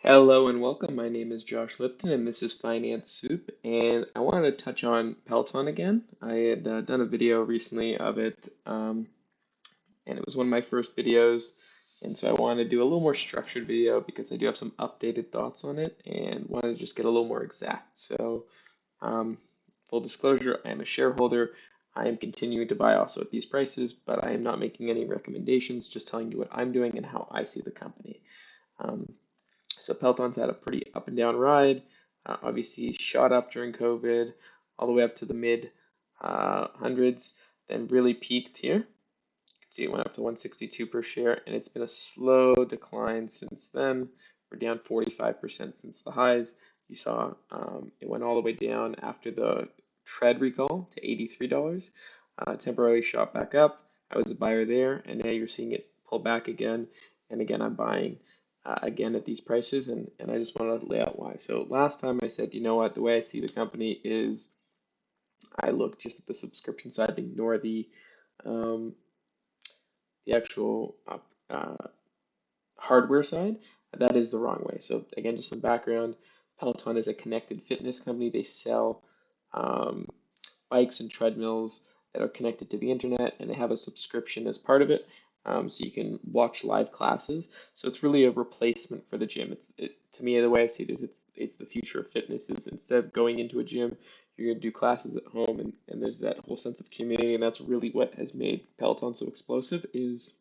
Hello and welcome. My name is Josh Lipton and this is Finance Soup. And I wanted to touch on Peloton again. I had done a video recently of it, and it was one of my first videos. And so I wanted to do a little more structured video because I do have some updated thoughts on it and wanted to just get a little more exact. So, um, full disclosure, I am a shareholder. I am continuing to buy also at these prices, but I am not making any recommendations, just telling you what I'm doing and how I see the company. Um, so Peloton's had a pretty up and down ride. Obviously, shot up during COVID, all the way up to the mid hundreds, then really peaked here. You can see it went up to 162 per share, and it's been a slow decline since then. We're down 45% since the highs. You saw it went all the way down after the tread recall to $83. Temporarily shot back up. I was a buyer there, and now you're seeing it pull back again. And again, I'm buying again at these prices, and I just want to lay out why. So last time I said, you know what, the way I see the company is I look just at the subscription side, ignore um, the actual hardware side. That is the wrong way. So again, just some background. Peloton is a connected fitness company. They sell um, bikes and treadmills that are connected to the internet, and they have a subscription as part of it. So you can watch live classes. So it's really a replacement for the gym. To me, the way I see it is it's the future of fitness. Is instead of going into a gym, you're gonna do classes at home, and there's that whole sense of community, and that's really what has made Peloton so explosive. Is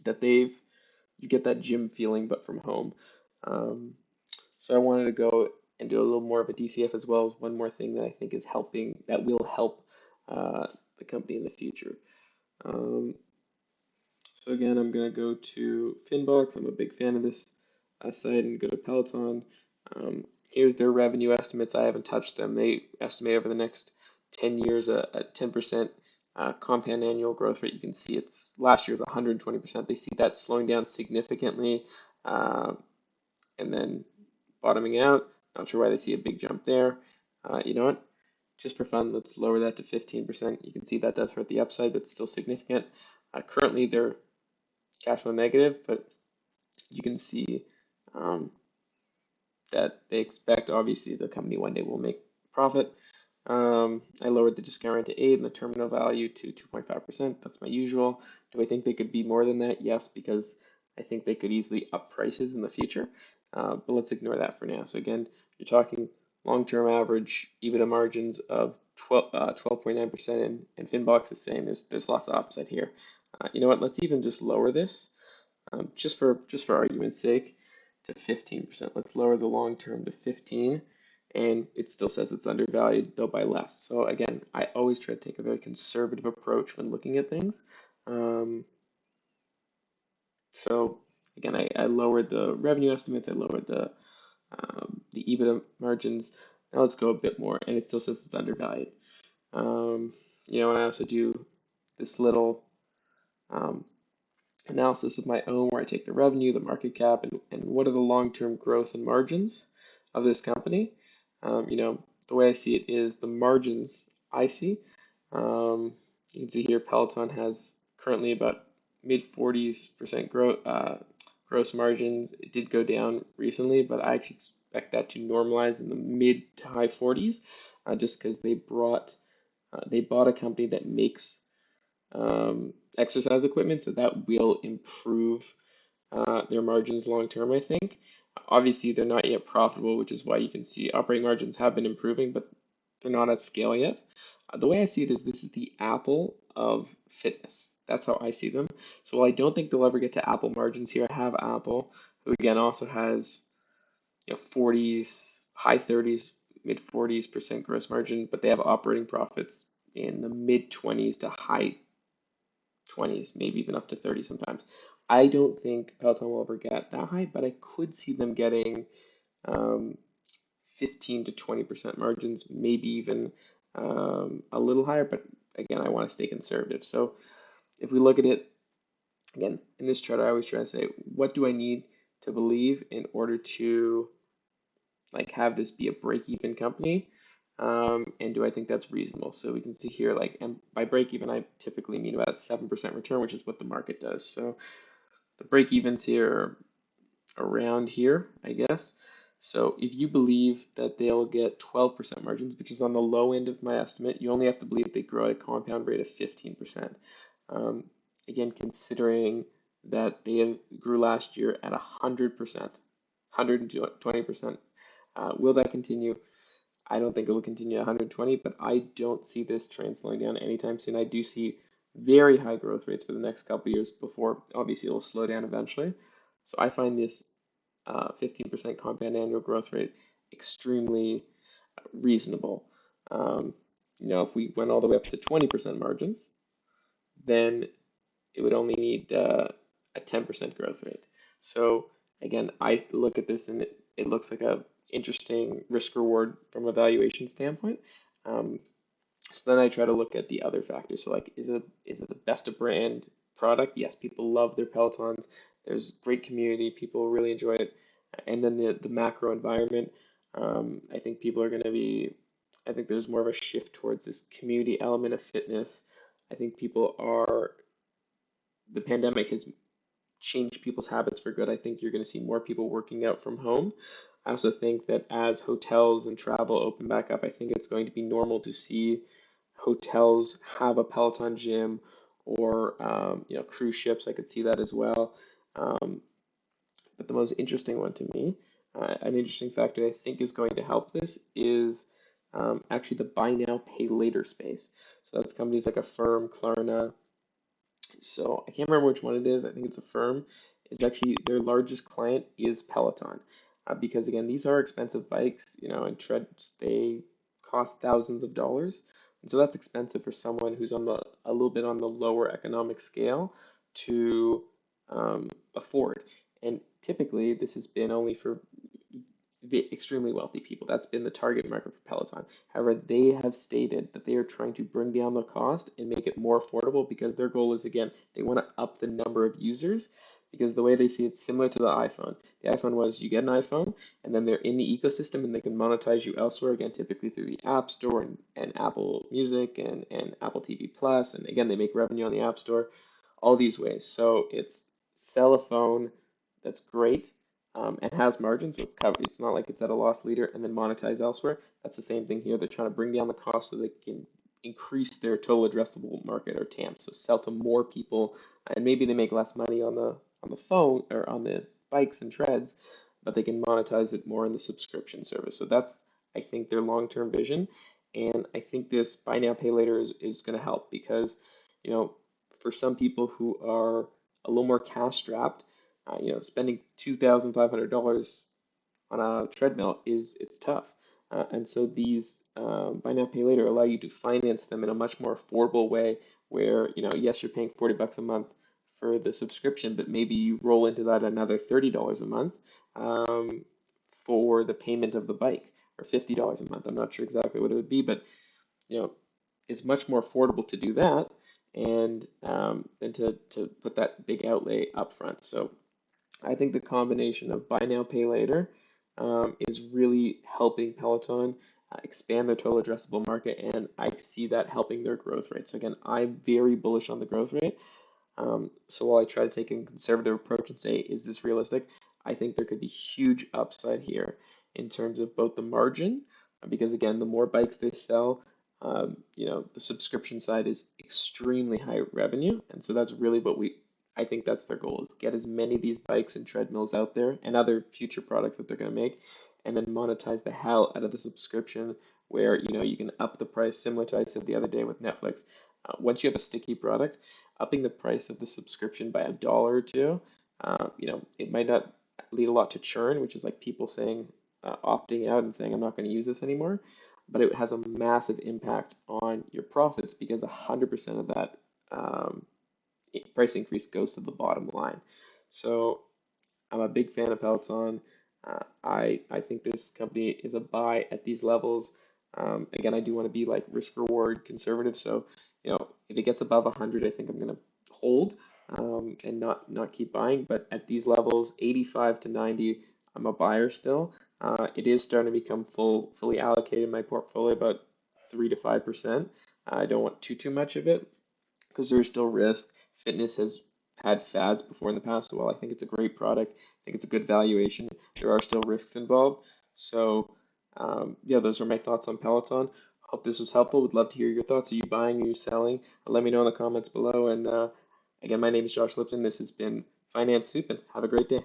that you get that gym feeling, but from home. Um, so I wanted to go and do a little more of a DCF as well as one more thing that I think is helping, that will help the company in the future. Um, so again, I'm going to go to Finbox. I'm a big fan of this site, and go to Peloton. Here's their revenue estimates. I haven't touched them. They estimate over the next 10 years a 10% compound annual growth rate. You can see it's last year's 120%. They see that slowing down significantly, uh, and then bottoming out. Not sure why they see a big jump there. You know what? Just for fun, let's lower that to 15%. You can see that does hurt the upside, but still significant. Currently, they're cash flow negative, but you can see um, that they expect, obviously, the company one day will make profit. I lowered the discount rate to 8 and the terminal value to 2.5%. That's my usual. Do I think they could be more than that? Yes, because I think they could easily up prices in the future. But let's ignore that for now. So again, you're talking long-term average EBITDA margins of 12.9%, and Finbox is saying there's lots of upside here. You know what? Let's even just lower this, just for argument's sake, to 15%. Let's lower the long term to 15, and it still says it's undervalued, though by less. So again, I always try to take a very conservative approach when looking at things. Um, so again, I lowered the revenue estimates, I lowered the EBITDA margins. Now let's go a bit more, and it still says it's undervalued. Um, and I also do this little um, analysis of my own where I take the revenue, the market cap, and what are the long-term growth and margins of this company. The way I see it is the margins I see. Um, you can see here Peloton has currently about mid 40% gross margins. It did go down recently, but I actually expect that to normalize in the mid to high 40s, just because they bought a company that makes exercise equipment, so that will improve their margins long term, I think. Obviously, they're not yet profitable, which is why you can see operating margins have been improving, but they're not at scale yet. The way I see it is this is the Apple of fitness. That's how I see them. So while I don't think they'll ever get to Apple margins here, I have Apple, who again also has 40s, high 30s, mid 40s% gross margin, but they have operating profits in the mid 20s to high 20s, maybe even up to 30 sometimes. I don't think Peloton will ever get that high, but I could see them getting 15 to 20% margins, maybe even a little higher. But again, I want to stay conservative. So if we look at it again in this chart, I always try to say, what do I need to believe in order to have this be a break-even company? And do I think that's reasonable? So we can see here, and by break even, I typically mean about 7% return, which is what the market does. So the break evens here are around here, I guess. So if you believe that they'll get 12% margins, which is on the low end of my estimate, you only have to believe they grow at a compound rate of 15%. Um, Again, considering that grew last year at 100%, 120%. Will that continue? I don't think it will continue at 120, but I don't see this trend slowing down anytime soon. I do see very high growth rates for the next couple of years before obviously it will slow down eventually. So I find this 15% compound annual growth rate extremely reasonable. Um, if we went all the way up to 20% margins, then it would only need a 10% growth rate. So again, I look at this and it looks like a interesting risk reward from a valuation standpoint. Um, so then I try to look at the other factors. So like, is it a best of brand product? Yes, people love their Pelotons. There's great community. People really enjoy it. And then the macro environment. I think people are going to be. I think there's more of a shift towards this community element of fitness. I think people are. The pandemic has changed people's habits for good. I think you're going to see more people working out from home. I also think that as hotels and travel open back up, I think it's going to be normal to see hotels have a Peloton gym or cruise ships. I could see that as well. Um, but the most interesting one to me, an interesting factor I think is going to help this is actually the buy now, pay later space. So that's companies like Affirm, Klarna, so I can't remember which one it is. I think it's a firm. Is actually their largest client is Peloton, because again, these are expensive bikes, and treads they cost thousands of dollars, and so that's expensive for someone who's on the a little bit on the lower economic scale to afford. And typically, this has been only for extremely wealthy people. That's been the target market for Peloton. However, they have stated that they are trying to bring down the cost and make it more affordable because their goal is, again, they want to up the number of users because the way they see it's similar to the iPhone. The iPhone was you get an iPhone and then they're in the ecosystem and they can monetize you elsewhere, again, typically through the App Store and Apple Music and Apple TV Plus. And again, they make revenue on the App Store, all these ways. So it's sell a phone that's great and has margins, so it's covered. It's not like it's at a loss leader and then monetize elsewhere. That's the same thing here. They're trying to bring down the cost so they can increase their total addressable market or TAM. So sell to more people, and maybe they make less money on the phone or on the bikes and treads, but they can monetize it more in the subscription service. So that's I think their long-term vision, and I think this buy now pay later is going to help because you know for some people who are a little more cash strapped spending $2,500 on a treadmill it's tough. And so these buy now pay later allow you to finance them in a much more affordable way where, yes, you're paying 40 bucks a month for the subscription, but maybe you roll into that another $30 a month um, for the payment of the bike or $50 a month. I'm not sure exactly what it would be, but you know, it's much more affordable to do that and than to put that big outlay up front. So I think the combination of buy now, pay later is really helping Peloton expand their total addressable market, and I see that helping their growth rate. So again, I'm very bullish on the growth rate. So while I try to take a conservative approach and say, is this realistic? I think there could be huge upside here in terms of both the margin, because again, the more bikes they sell, the subscription side is extremely high revenue, and so that's really I think that's their goal is get as many of these bikes and treadmills out there and other future products that they're going to make, and then monetize the hell out of the subscription where, you can up the price, similar to I said the other day with Netflix. Once you have a sticky product, upping the price of the subscription by $1 or two, it might not lead a lot to churn, which is like people saying, opting out and saying, I'm not going to use this anymore. But it has a massive impact on your profits because 100% of that price increase goes to the bottom line. So I'm a big fan of Peloton. I think this company is a buy at these levels. Again, I do want to be like risk reward conservative. So, if it gets above 100, I think I'm going to hold and not keep buying. But at these levels, 85 to 90, I'm a buyer still. It is starting to become fully allocated in my portfolio, about 3 to 5%. I don't want too much of it because there's still risk. Fitness has had fads before in the past. So while I think it's a great product, I think it's a good valuation, there are still risks involved. So yeah, those are my thoughts on Peloton. Hope this was helpful. Would love to hear your thoughts. Are you buying? Are you selling? Let me know in the comments below. And again, my name is Josh Lipton. This has been Finance Soup, and have a great day.